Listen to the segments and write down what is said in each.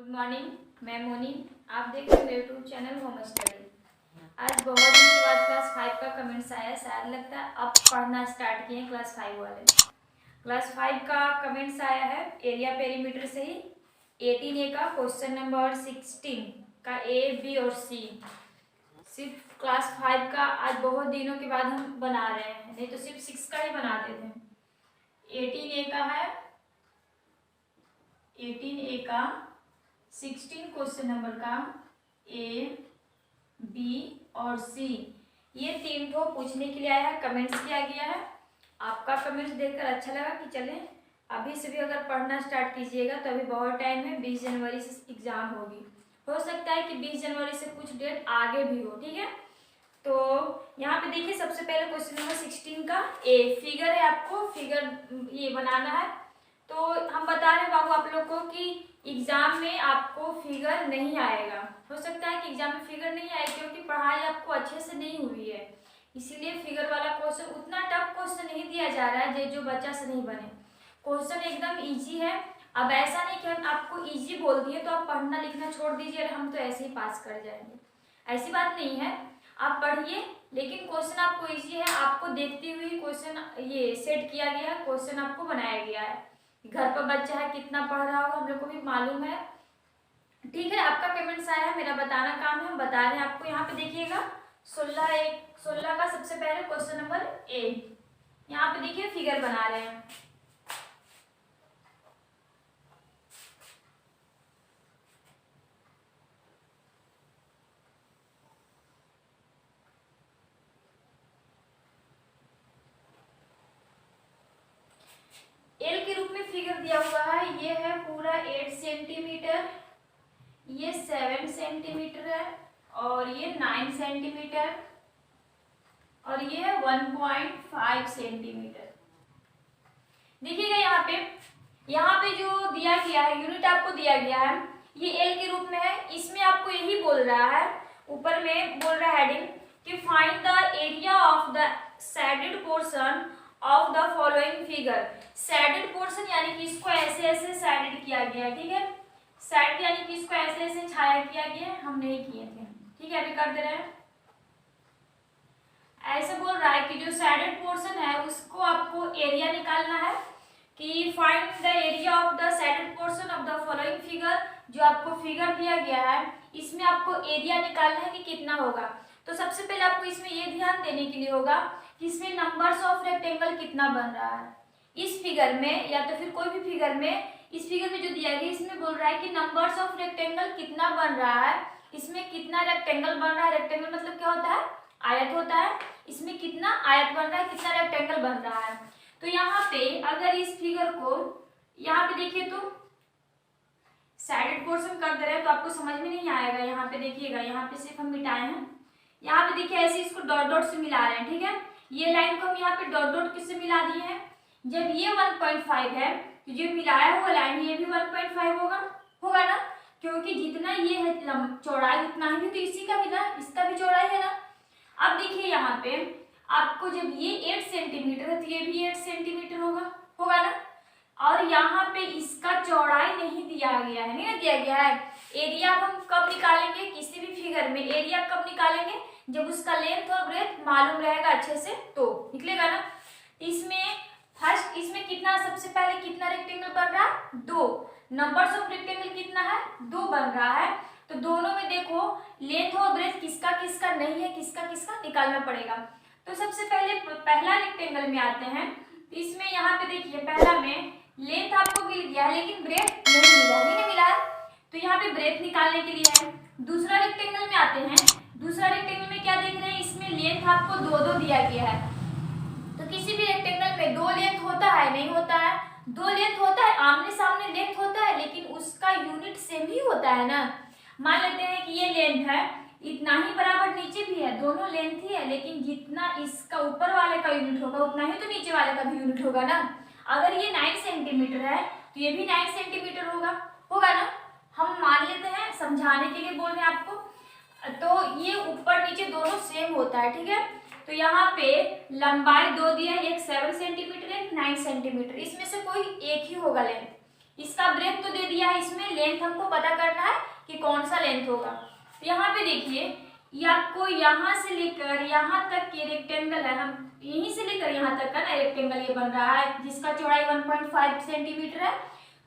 Good morning, मैं मोनी। आप देख रहे हैं मेरे यूट्यूब चैनल होम स्टडी। आज बहुत दिन के बाद क्लास 5 का कमेंट्स आया। शायद लगता है अब पढ़ना स्टार्ट किए क्लास 5 वाले। क्लास 5 का कमेंट्स आया है एरिया पेरीमीटर से ही 18A का क्वेश्चन नंबर 16 का A, B और C। सिर्फ क्लास 5 का आज बहुत दिनों के बाद हम बना रहे हैं, नहीं तो सिर्फ 6 का ही बनाते थे। 18A का है, 18A का 16 क्वेश्चन नंबर का A, B और C, ये 3 ठो पूछने के लिए आया है। कमेंट्स किया गया है। आपका कमेंट्स देखकर अच्छा लगा कि चलें अभी से भी अगर पढ़ना स्टार्ट कीजिएगा तो अभी बहुत टाइम है। 20 जनवरी से एग्जाम होगी। हो सकता है कि 20 जनवरी से कुछ डेट आगे भी हो, ठीक है। तो यहाँ पे देखिए, सबसे पहले क्वेश्चन नंबर 16 का A फिगर है। आपको फिगर ये बनाना है। तो हम बता रहे हैं बाबू आप लोग को कि एग्जाम में आपको फिगर नहीं आएगा। हो सकता है कि एग्जाम में फिगर नहीं आए क्योंकि पढ़ाई आपको अच्छे से नहीं हुई है, इसीलिए फिगर वाला क्वेश्चन उतना टफ क्वेश्चन नहीं दिया जा रहा है जो बच्चा से नहीं बने। क्वेश्चन एकदम इजी है। अब ऐसा नहीं कि हम आपको इजी बोल दिए तो आप पढ़ना लिखना छोड़ दीजिए और हम तो ऐसे ही पास कर जाएंगे, ऐसी बात नहीं है। आप पढ़िए, लेकिन क्वेश्चन आपको इजी है। आपको देखते हुए क्वेश्चन ये सेट किया गया है, क्वेश्चन आपको बनाया गया है। घर पर बच्चा है, कितना पढ़ रहा होगा हम लोग को भी मालूम है, ठीक है। आपका कमेंट्स आया है, मेरा बताना काम है, हम बता रहे हैं आपको। यहाँ पे देखिएगा 16 का सबसे पहले क्वेश्चन नंबर A। यहाँ पे देखिए फिगर बना रहे हैं। एल के रूप में फिगर दिया हुआ है। ये है पूरा 8 सेंटीमीटर, ये 7 सेंटीमीटर है और ये 9 सेंटीमीटर और ये है 1.5 सेंटीमीटर। देखिएगा यहाँ पे जो दिया गया है यूनिट आपको दिया गया है, ये एल के रूप में है। इसमें आपको यही बोल रहा है, ऊपर में बोल रहा है हेडिंग कि find the area of the shaded portion of the following figure. Shaded portion यानी कि इसको ऐसे ऐसे शेडेड किया गया है, ठीक है। शेड यानी कि इसको ऐसे ऐसे छाया किया गया है, हम नहीं किए थे, ठीक है। अभी कर दे रहे हैं। ऐसे बोल रहा है कि जो शेडेड पोर्शन है उसको आपको एरिया निकालना है कि find the area of the shaded portion of the following figure. जो आपको फिगर दिया गया है इसमें आपको एरिया निकालना है कि कितना होगा। तो सबसे पहले आपको इसमें ये ध्यान देने के लिए होगा कि इसमें नंबर्स ऑफ रेक्टेंगल कितना बन रहा है इस फिगर में, या तो फिर कोई भी फिगर में। इस फिगर में जो दिया गया इसमें बोल रहा है कि नंबर्स ऑफ रेक्टेंगल कितना बन रहा है, इसमें कितना रेक्टेंगल बन रहा है। रेक्टेंगल मतलब क्या होता है, आयत होता है। इसमें कितना आयत बन रहा है, कितना रेक्टेंगल बन रहा है। तो यहाँ पे अगर इस फिगर को यहाँ पे देखिए तो शेडेड पोर्शन कर दे रहे हैं तो आपको समझ में नहीं आएगा। यहाँ पे देखिएगा, यहाँ पे सिर्फ हम मिटाए हैं। यहाँ पे देखिए ऐसे इसको डॉट डॉट से मिला रहे हैं, ठीक है। ये लाइन को हम यहाँ पे डॉट डॉट किससे मिला दिए हैं। जब ये 1.5 है तो जो मिलाया हुआ लाइन ये भी 1.5 होगा ना, क्योंकि जितना ये है चौड़ाई उतना ही तो इसी का भी ना, इसका भी चौड़ाई है ना। अब देखिए यहाँ पे आपको जब ये 8 सेंटीमीटर है तो ये भी 8 सेंटीमीटर होगा ना। और यहाँ पे इसका चौड़ाई नहीं दिया गया है, नहीं ना दिया गया है। एरिया हम कब निकालेंगे किसी भी फिगर में, एरिया कब निकालेंगे जब उसका लेंथ और ब्रेथ मालूम रहेगा अच्छे से तो निकलेगा ना। इसमें फर्स्ट इसमें कितना, सबसे पहले कितना रेक्टेंगल बन रहा है, 2। नंबर्स ऑफ रेक्टेंगल कितना है, 2 बन रहा है। तो दोनों में देखो लेंथ और ब्रेथ किसका किसका नहीं है, किसका किसका निकालना पड़ेगा। तो सबसे पहले पहला रेक्टेंगल में आते हैं। तो इसमें यहाँ पे देखिए पहला में लेंथ आपको मिल गया है लेकिन ब्रेथ नहीं मिला है, तो यहाँ पे ब्रेथ निकालने के लिए है। दूसरा रेक्टेंगल में आते हैं। दूसरा रेक्टेंगल में क्या देख रहे हैं, इसमें लेंथ आपको 2 दिया गया है। तो किसी भी रेक्टेंगल में 2 लेंथ होता है, नहीं होता है। 2 लेंथ होता है, आमने सामने लेंथ होता है, लेकिन उसका यूनिट सेम ही होता है ना। मान लेते हैं कि ये लेंथ है, इतना ही बराबर नीचे भी है, दोनों लेंथ ही है, लेकिन जितना इसका ऊपर वाले का यूनिट होगा उतना ही तो नीचे वाले का भी यूनिट होगा ना। अगर ये 9 सेंटीमीटर है तो ये भी 9 सेंटीमीटर होगा ना। हम मान लेते हैं, समझाने के लिए बोल रहे हैं आपको। तो ये ऊपर नीचे दोनों सेम होता है, ठीक है। तो यहाँ पे लंबाई 2 दिया है, एक 7 सेंटीमीटर एक 9 सेंटीमीटर, इसमें से कोई एक ही होगा लेंथ। इसका ब्रेथ तो दे दिया है, इसमें लेंथ हमको पता करना है कि कौन सा लेंथ होगा। तो यहाँ पे देखिए ये आपको यहाँ से लेकर यहाँ तक के रेक्टेंगल है, हम यहीं से लेकर यहाँ तक का ना रेक्टेंगल ये बन रहा है जिसका चौड़ाई 1.5 सेंटीमीटर है।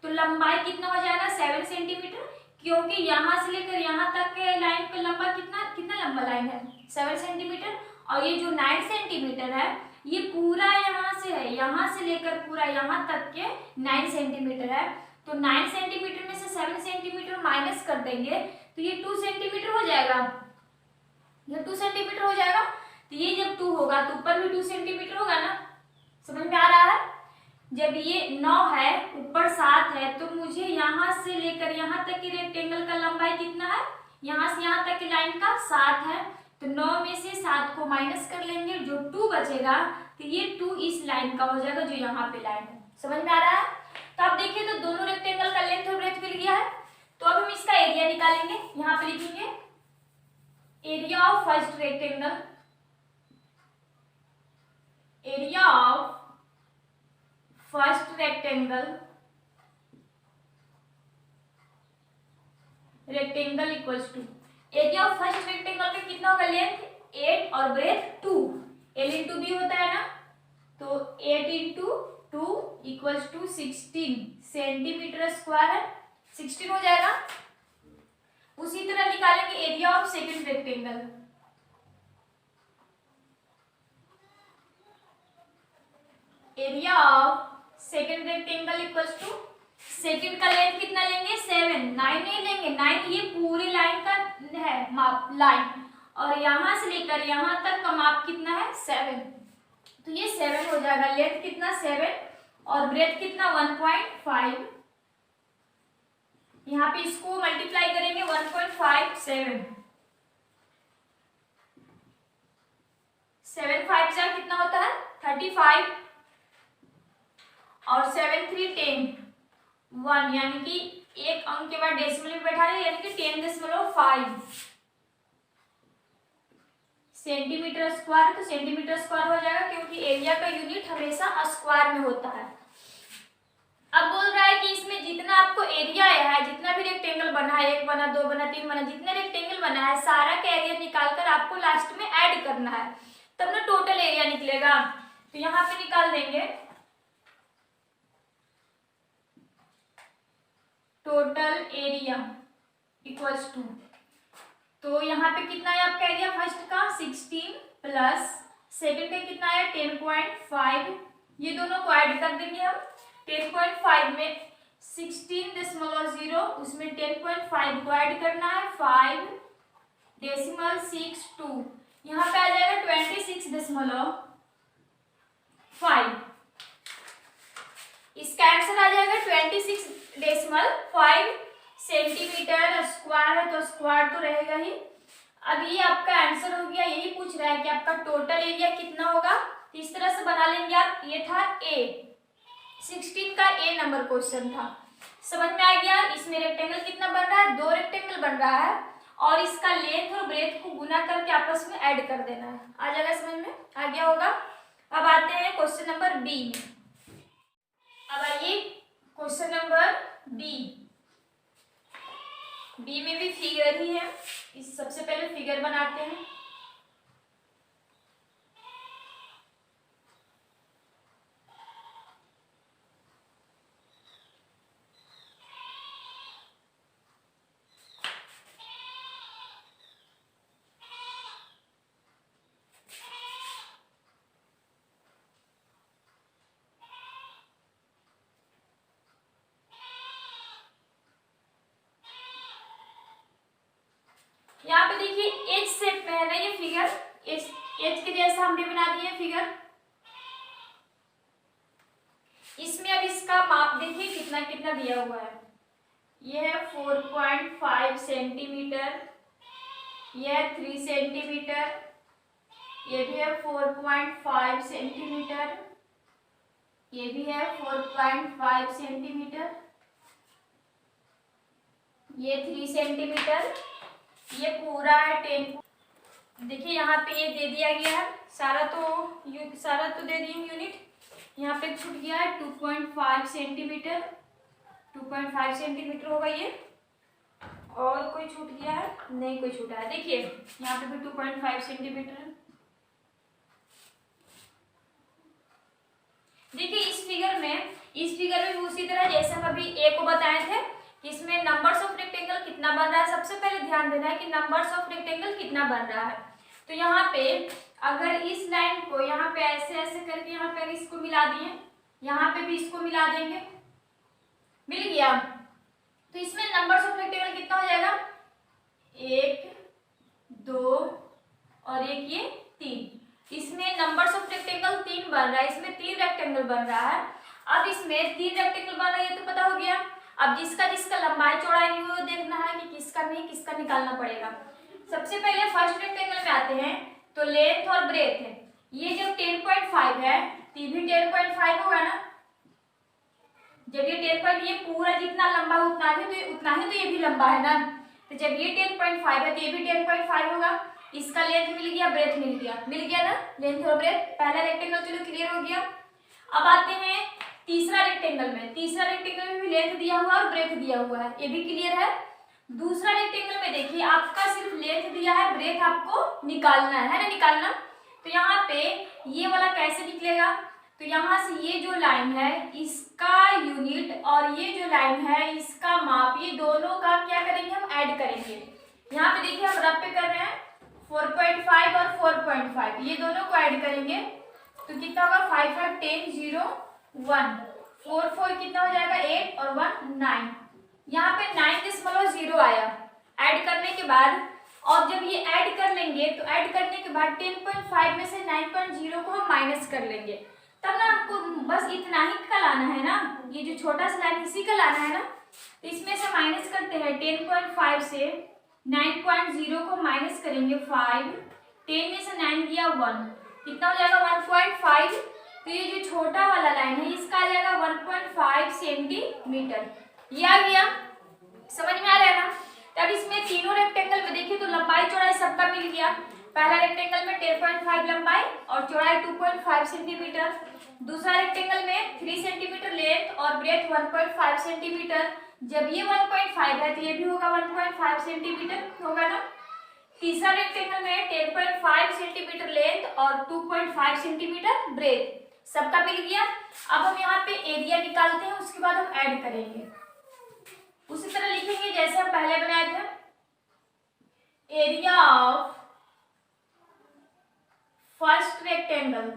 तो लंबाई कितना हो जाएगा 7 सेंटीमीटर, क्योंकि यहाँ से लेकर यहाँ तक के लाइन का लंबा कितना लंबा लाइन है 7 सेंटीमीटर। और ये जो 9 सेंटीमीटर है ये पूरा यहाँ से है, यहाँ से लेकर पूरा यहाँ तक के 9 सेंटीमीटर है। तो 9 सेंटीमीटर में से 7 सेंटीमीटर माइनस कर देंगे तो ये 2 सेंटीमीटर हो जाएगा, ये 2 सेंटीमीटर हो जाएगा। तो ये जब 2 होगा तो ऊपर भी 2 सेंटीमीटर होगा ना, समझ में आ रहा है। जब ये 9 है ऊपर 7 है तो मुझे यहाँ से लेकर यहाँ तक की रेक्टेंगल का लंबाई कितना है, यहाँ से यहाँ तक की लाइन का 7 है। तो 9 में से 7 को माइनस कर लेंगे, जो 2 बचेगा तो ये 2 इस लाइन का हो जाएगा जो यहाँ पे लाइन है, समझ में आ रहा है। तो आप देखिए तो दोनों रेक्टेंगल का लेंथ और ब्रेथ मिल गया है। तो अब हम इसका एरिया निकालेंगे, यहाँ पे लिखेंगे area of first rectangle, area of first rectangle equals to area of first rectangle का कितना होगा लेंथ 8 और ब्रेथ 2, L इंटू बी होता है ना। तो 8 into 2 equals to 16 centimetre square है, 16 हो जाएगा। उसी तरह निकालेंगे area of second rectangle, area of second rectangle equals to second का लेंथ कितना लेंगे 7, 9 नहीं लेंगे, 9 ये पूरी लाइन का है माप लाइन, और यहां से लेकर यहां तक का माप कितना है 7। तो ये 7 हो जाएगा, लेंथ कितना 7 और ब्रेथ कितना 1.5। यहाँ पे इसको मल्टीप्लाई करेंगे 1.5 7 5 जा कितना होता है 35 और 7 3 10 1, यानी कि एक अंक के बाद डेसिमल में बैठा है, यानी कि 10.5 सेंटीमीटर स्क्वायर। तो सेंटीमीटर स्क्वायर हो जाएगा क्योंकि एरिया का यूनिट हमेशा स्क्वायर में होता है। अब बोल रहा है कि इसमें जितना आपको एरिया आया है, जितना भी रेक्टेंगल बना है 1 बना 2 बना 3 बना, जितने रेक्टेंगल बना है सारा का एरिया निकालकर आपको लास्ट में ऐड करना है, तब ना टोटल एरिया निकलेगा। तो यहाँ पे निकाल देंगे टोटल एरिया इक्वल्स टू, तो यहाँ पे कितना है आपका एरिया फर्स्ट का 16 प्लस सेकंड का कितना है 10.5, ये दोनों को ऐड कर देंगे हम। 10.5 में 16.0 उसमें 10.5 को ऐड करना है 5.62, यहाँ पे आ जाएगा 26.5। इसका आंसर आ जाएगा 26.5 सेंटीमीटर स्क्वायर है, तो स्क्वायर तो रहेगा ही। अब ये आपका आंसर हो गया, यही पूछ रहा है कि आपका टोटल एरिया कितना होगा। तो इस तरह से बना लेंगे आप, ये था ए 16 का ए नंबर क्वेश्चन था, समझ में आ गया। इसमें रेक्टेंगल कितना बन रहा है 2 रेक्टेंगल बन रहा है, और इसका लेंथ और ब्रेथ को गुना करके आपस में ऐड कर देना है, आ जाएगा समझ में आ गया होगा। अब आते हैं क्वेश्चन नंबर बी में। अब आइए क्वेश्चन नंबर बी में भी फिगर ही है। इस सबसे पहले फिगर बनाते हैं। यहाँ पे देखिए एच शेप में है ना ये फिगर, एच के जैसा हमने बना दिया फिगर। इसमें अब इसका माप देखिए कितना कितना दिया हुआ है। ये है 4.5 सेंटीमीटर, ये है 3 सेंटीमीटर, ये भी है 4.5 सेंटीमीटर, ये भी है 4.5 सेंटीमीटर, ये 3 सेंटीमीटर, ये पूरा है 10। देखिए यहाँ पे ये दे दिया गया है, सारा तो दे दिए यूनिट। यहाँ पे छूट गया है 2.5 सेंटीमीटर, 2.5 सेंटीमीटर होगा ये। और कोई छूट गया है? नहीं कोई छूटा है। देखिए यहाँ पे भी 2.5 सेंटीमीटर है। देखिए इस फिगर में भी उसी तरह जैसे हम अभी ए को बताए थे कि इसमें नंबर्स ऑफ रेक्टेंगल कितना बन रहा है। सबसे पहले ध्यान देना है कि नंबर्स ऑफ रेक्टेंगल कितना बन रहा है। तो यहाँ पे अगर इस लाइन को यहाँ पे ऐसे ऐसे करके यहाँ पे इसको मिला दिए, यहाँ पे भी इसको मिला देंगे, मिल गया। तो इसमें नंबर्स ऑफ रेक्टेंगल कितना हो जाएगा? 1 2 और एक ये 3। इसमें नंबर्स ऑफ रेक्टेंगल 3 बन रहा है, इसमें 3 रेक्टेंगल बन रहा है। अब इसमें 3 रेक्टेंगल बन रहा है, ये तो पता हो गया। अब जिसका लंबाई चौड़ाई नहीं हो देखना है कि किसका नहीं किसका निकालना पड़ेगा। सबसे पहले फर्स्ट रेक्टेंगल में आते हैं तो लेंथ और ब्रेथ है। ये जब 10.5 है तो ये भी 10.5 होगा ना। जब ये 10 ये पूरा जितना लंबा उतना ही तो ये भी लंबा है ना। तो जब ये 10.5 है तो ये भी 10.5 होगा। इसका लेंथ मिल गया, ब्रेथ मिल गया ना, लेंथ और ब्रेथ। पहला रेक्टेंगल चलो क्लियर हो गया। अब आते हैं तीसरा रेक्टेंगल में। तीसरा रेक्टेंगल में भी लेंथ दिया हुआ है और ब्रेथ दिया हुआ है, ये भी क्लियर है। दूसरा रेक्टेंगल में देखिए आपका सिर्फ लेंथ दिया है, ब्रेथ आपको निकालना है ना, निकालना। तो यहाँ पे ये वाला कैसे निकलेगा? तो यहाँ से ये जो लाइन है इसका यूनिट और ये जो लाइन है इसका माप, ये दोनों का क्या करेंगे हम? ऐड करेंगे। यहाँ पे देखिए हम रफ पे कर रहे हैं 4.5 और 4.5, ये दोनों को ऐड करेंगे तो कितना होगा? 5 5 10 0 1 4 4 कितना हो जाएगा? 8 और 1 9। यहाँ पे 9.0 आया ऐड करने के बाद। और जब ये ऐड कर लेंगे तो ऐड करने के बाद 10.5 में से 9.0 को हम माइनस कर लेंगे, तब ना आपको बस इतना ही का लाना है ना, ये जो छोटा सा लाइन इसी का लाना है ना। तो इसमें से माइनस करते हैं 10.5 से 9.0 को माइनस करेंगे 5, 10 में से 9 गया 1, कितना हो जाएगा? 1.5। तो ये जो छोटा वाला लाइन है इसका आ जाएगा 1.5 सेंटीमीटर। ये आ गया, समझ में आ रहा है ना। तब इसमें तीनों रेक्टेंगल में देखिए तो लंबाई चौड़ाई सबका मिल गया। पहला रेक्टेंगल में 10.5 लंबाई और चौड़ाई 2.5 सेंटीमीटर। दूसरा रेक्टेंगल में 3 सेंटीमीटर लेंथ और ब्रेथ 1.5 सेंटीमीटर। जब ये 1.5 है तो ये भी होगा 1.5 सेंटीमीटर होगा ना। तीसरा रेक्टेंगल में 10.5 सेंटीमीटर लेंथ और 2.5 सेंटीमीटर ब्रेथ, सबका मिल गया। अब हम यहाँ पे एरिया निकालते हैं, उसके बाद हम ऐड करेंगे। उसी तरह लिखेंगे जैसे हम पहले बनाए थे। Area of first rectangle,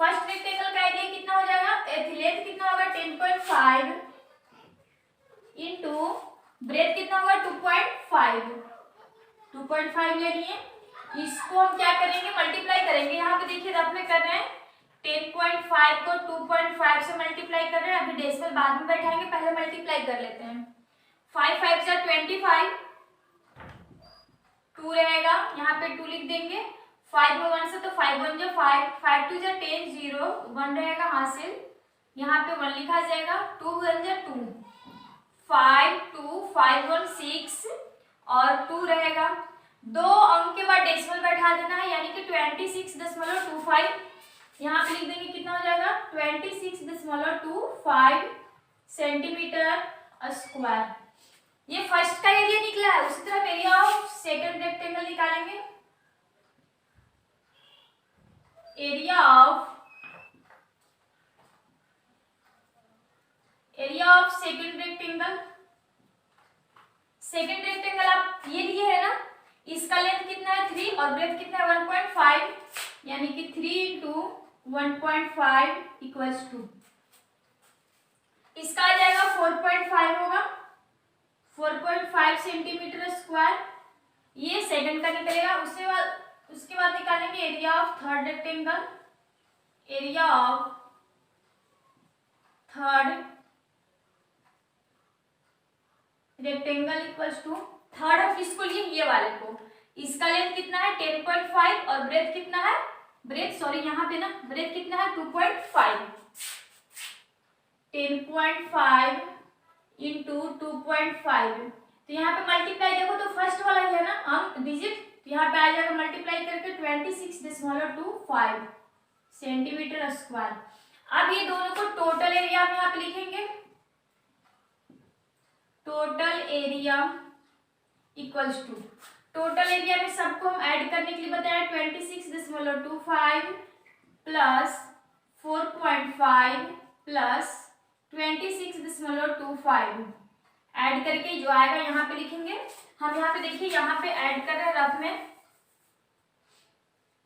first rectangle का एरिया कितना हो जाएगा? लेंथ कितना होगा? 10.5 इंटू ब्रेथ कितना होगा? 2.5 ले लिए। इसको हम क्या करेंगे? मल्टीप्लाई करेंगे। यहाँ पे देखिए रफ में कर रहे हैं 10.5 को 2.5 से मल्टीप्लाई कर रहे हैं। अभी डेसिमल बाद में बैठाएंगे, पहले मल्टीप्लाई कर लेते हैं। 5 5 जा 25, 2 रहेगा, यहाँ पे 2 लिख देंगे। 5 और 1 से तो 5 1 जा 5, 5 2 जा 10 0 1 रहेगा हासिल, यहाँ पे 1 लिखा जाएगा। 2 1 जा 2, 5 2 5 1 6 और 2 रहेगा। 2 अंक के बाद डेसिमल बैठा देना है, यानी कि 26.25। यहाँ पे लिख देंगे कितना हो जाएगा? 26.25 सेंटीमीटर स्क्वायर। ये फर्स्ट का एरिया निकला है। उसी तरह एरिया ऑफ सेकंड रेक्टेंगल निकालेंगे। Area of second rectangle, second rectangle आप ये लिए है ना, इसका लेंथ कितना है? 3 और ब्रेथ कितना है? 1.5, यानी कि 3 इंटू 1.5 इक्वल्स टू, इसका आ जाएगा 4.5 होगा, 4.5 सेंटीमीटर स्क्वायर। ये सेकंड का निकलेगा। उसके बाद निकालेंगे area of third rectangle. Area of third rectangle equals to, third of किसको लिए? ये वाले को। इसका लेंथ कितना है? 10.5 और ब्रेथ कितना है? यहाँ पे ना ब्रेथ कितना है? 2.5। 10.5 इंटू 2.5, तो यहाँ पे मल्टीप्लाई देखो तो फर्स्ट वाला ही है ना अंक डिजिट, यहाँ पे आ जाएगा मल्टीप्लाई करके 26.25 सेंटीमीटर स्क्वायर। अब ये दोनों को टोटल एरिया में यहाँ पे लिखेंगे। Area equals to, total area में सबको हम ऐड करने के लिए बताया 26.25 प्लस 4.5 प्लस 26.25 ऐड करके जो आएगा यहाँ पे लिखेंगे। हम यहाँ पे देखिए, यहाँ पे ऐड कर रहे हैं रफ में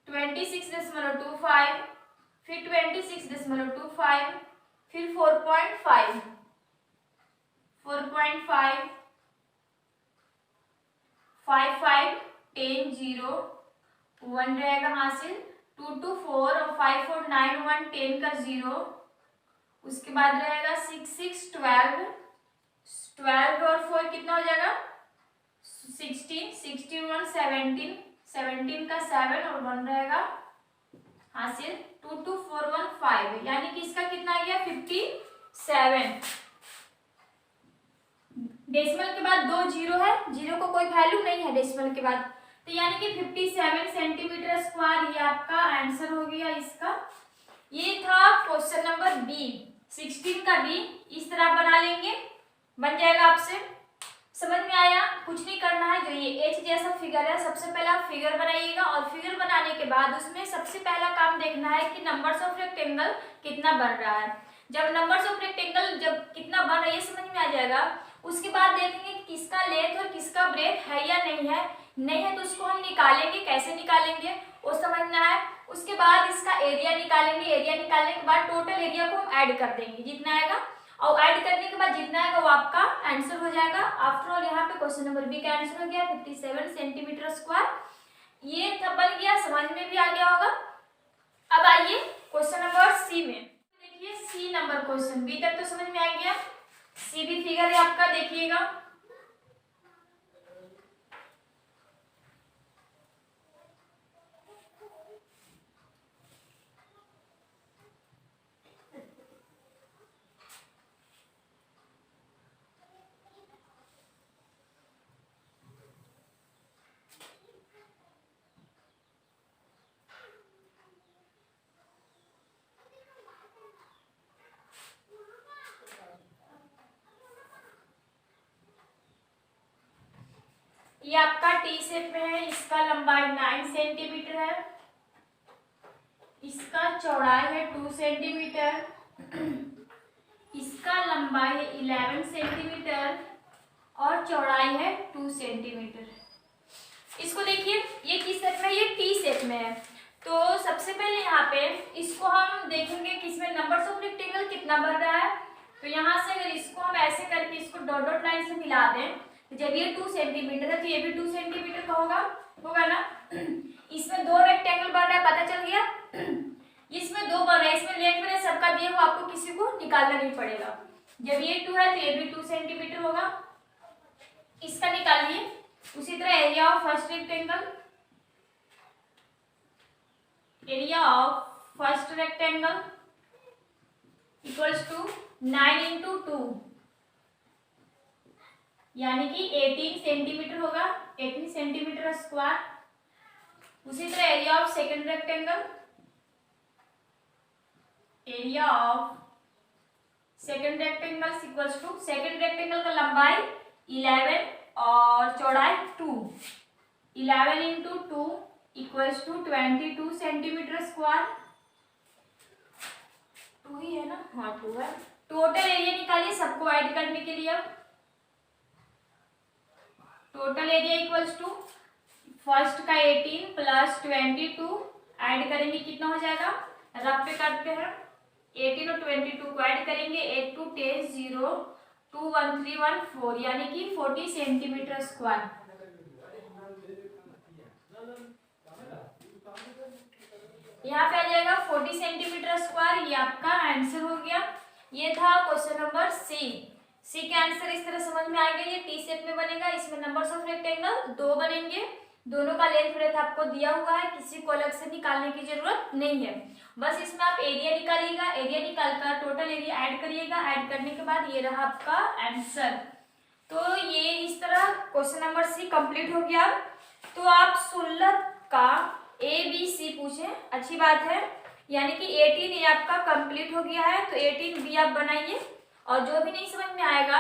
26.25 फिर 26.25 फिर 4.5 5 5 10 0 1 रहेगा हासिल, 2 2 4 और 5 4 9 1 10 का 0, उसके बाद रहेगा 6 6 12 और 4 कितना हो जाएगा 16 16 1 17 17 का 7 और 1 रहेगा हासिल, 2 2 4 1 5, यानी कि इसका कितना आ गया 57। डेसिमल के बाद 2 जीरो है, जीरो को कोई वैल्यू नहीं है डेसिमल के बाद, तो यानी कि 57 सेंटीमीटर स्क्वायर ये आपका आंसर हो गया इसका। ये था क्वेश्चन नंबर बी, 16 का बी। इस तरह बना लेंगे, बन जाएगा आपसे। समझ में आया? कुछ नहीं करना है, जो ये एच जैसा फिगर है सबसे पहले आप फिगर बनाइएगा और फिगर बनाने के बाद उसमें सबसे पहला काम देखना है कि नंबर्स ऑफ रेक्टेंगल कितना बन रहा है। जब नंबर्स ऑफ रेक्टेंगल जब कितना बन रहा है ये समझ में आ जाएगा, उसके बाद देखेंगे कि किसका लेंथ और किसका ब्रेथ है या नहीं है। नहीं है तो उसको हम निकालेंगे, कैसे निकालेंगे वो समझना है। उसके बाद इसका एरिया निकालेंगे, एरिया निकालने के बाद टोटल एरिया को हम ऐड कर देंगे जितना आएगा, और ऐड करने के बाद जितना आएगा वो आपका आंसर हो जाएगा। आफ्टर ऑल यहाँ पे क्वेश्चन नंबर बी का आंसर हो गया 57 सेंटीमीटर स्क्वायर। ये बन गया, समझ में भी आ गया होगा। अब आइए क्वेश्चन नंबर सी में, देखिए सी नंबर क्वेश्चन, बी तक तो समझ में आ गया, सी भी फिगर है आपका, देखिएगा। ये आपका टी शेप में है, इसका लंबाई 9 सेंटीमीटर है, इसका चौड़ाई है 2 सेंटीमीटर, इसका लंबाई है 11 सेंटीमीटर और चौड़ाई है 2 सेंटीमीटर। इसको देखिए ये किस शेप में, ये टी शेप में है। तो सबसे पहले यहाँ पे इसको हम देखेंगे कि इसमें नंबर्स ऑफ रेक्टेंगल कितना बन रहा है। तो यहाँ से अगर इसको हम ऐसे करके इसको डॉट डॉट लाइन से मिला दें, तो जब ये 2 सेंटीमीटर है तो ये भी 2 सेंटीमीटर का होगा ना। इसमें 2 रेक्टेंगल बन रहा है, पता चल गया। इसमें 2 बन रहा है, इसमें लेंथ में सबका दिया हुआ, आपको किसी को निकालना नहीं पड़ेगा। जब ये 2 है तो ये भी 2 सेंटीमीटर होगा, इसका निकालिए। उसी तरह area of first rectangle, area of first rectangle equals to 9 into 2 यानी कि 18 सेंटीमीटर होगा, 18 सेंटीमीटर स्क्वायर। उसी तरह area of second rectangle, area of second rectangle equals to, second rectangle का लंबाई 11 और चौड़ाई 2, 11 into 2 equals to 22 centimetre square. 2 ही है ना? हाँ 2 है। टोटल एरिया निकालिए सबको ऐड करने के लिए। अब total area equals to first का 18 प्लस 22 ऐड करेंगे, कितना हो जाएगा, रफ पे करते हैं। 18 और 22 को ऐड करेंगे, 8 2 10 0 2 1 3 1 4 यानी कि 40 सेंटीमीटर स्क्वायर। यहाँ पे आ जाएगा 40 सेंटीमीटर स्क्वायर, ये आपका आंसर हो गया। ये था क्वेश्चन नंबर सी। सी के आंसर इस तरह समझ में आएगा, ये टी शेप में बनेगा, इसमें नंबर्स ऑफ रेक्टेंगल 2 बनेंगे, दोनों का लेंथ ब्रेथ आपको दिया हुआ है, किसी को अलग से निकालने की जरूरत नहीं है। बस इसमें आप एरिया निकालिएगा, एरिया निकालकर टोटल एरिया ऐड करिएगा, ऐड करने के बाद ये रहा आपका आंसर। तो ये इस तरह क्वेश्चन नंबर सी कंप्लीट हो गया। तो आप 16 का ए बी सी पूछे, अच्छी बात है, यानी कि 18 ये आपका कंप्लीट हो गया है। तो 18 बी आप बनाइए, और जो भी नहीं समझ में आएगा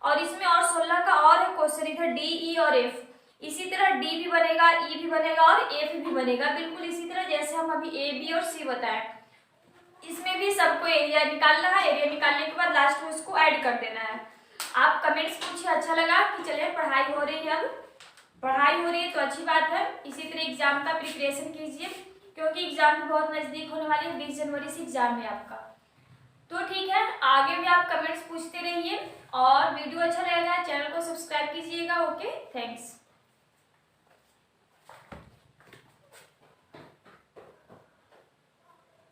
और इसमें और 16 का और है क्वेश्चन, इधर डी, ई और एफ। इसी तरह डी भी बनेगा, ई भी बनेगा और एफ भी बनेगा, बिल्कुल इसी तरह जैसे हम अभी ए, बी और सी बताएं। इसमें भी सबको एरिया निकालना है, एरिया निकालने के बाद लास्ट में उसको ऐड कर देना है। आप कमेंट्स पूछिए, अच्छा लगा कि चलिए पढ़ाई हो रही है, अब पढ़ाई हो रही है तो अच्छी बात है। इसी तरह एग्जाम का प्रिपरेशन कीजिए, क्योंकि एग्जाम बहुत नजदीक होने वाली है, 20 जनवरी से एग्जाम है आपका। तो ठीक है, आगे भी आप कमेंट्स पूछते रहिए और वीडियो अच्छा लगेगा चैनल को सब्सक्राइब कीजिएगा। Okay, thanks.